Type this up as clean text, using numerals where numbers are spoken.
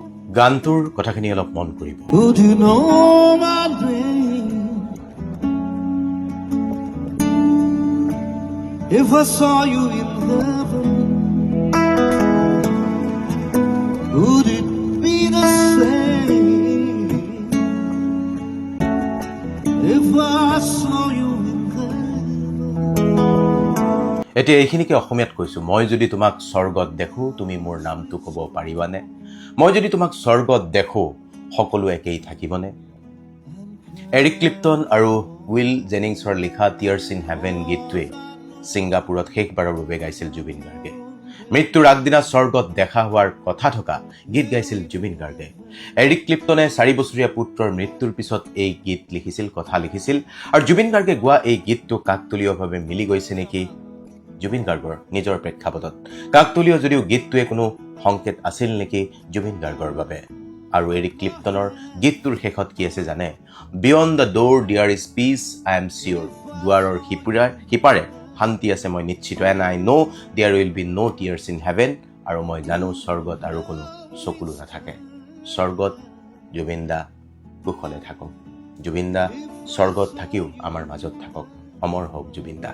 গানটোৰ কথাখিনি অলপ মন কৰিব। Would you know my name if I saw you in heaven? Would it be the same if I saw you in heaven? এতিয়া এইখিনিকে অসমীয়াত কৈছোঁ। মই যদি তোমাক স্বৰ্গত দেখোঁ, তুমি মোৰ নামটো ক'ব পাৰিবানে? মই যদি তোমাক স্বৰ্গত দেখোঁ, সকলো একেই থাকিবনে? এৰিক ক্লিপ্টন আৰু উইল জেনিংছৰ লিখা টিয়াৰ্ছ ইন হেভেন গীতটোৱে ছিংগাপুৰত শেষবাৰৰ বাবে গাইছিল জুবিন গাৰ্গে। মৃত্যুৰ আগদিনা স্বৰ্গত দেখা হোৱাৰ কথা থকা গীত গাইছিল জুবিন গাৰ্গে। এৰিক ক্লিপ্টনে 4 বছৰীয়া পুত্ৰৰ মৃত্যুৰ পিছত এই গীত লিখিছিল, কথা লিখিছিল। আৰু জুবিন গাৰ্গে গোৱা এই গীতটো কাকতলীয়ভাৱে মিলি গৈছে নেকি জুবিন গাৰ্গৰ নিজৰ প্ৰেক্ষাপটত। কাকতলীয় যদিও গীতটোৱে কোনো সংকেত আছিল নেকি জুবিন গাৰ্গৰ বাবে। আৰু এৰিক ক্লিপ্টনৰ গীতটোৰ শেষত কি আছে জানে? Beyond the door dear is peace I am sure. দুৱাৰৰ সিপাৰে শান্তি আছে মই নিশ্চিত। And I know' there will be no' tears in heaven. আৰু মই জানো স্বৰ্গত আৰু কোনো চকুলো নাথাকে। স্বৰ্গত জুবিন দা কুশলে থাকক। জুবিন দা স্বৰ্গত থাকিও আমাৰ মাজত থাকক। অমৰ হওক জুবিন দা।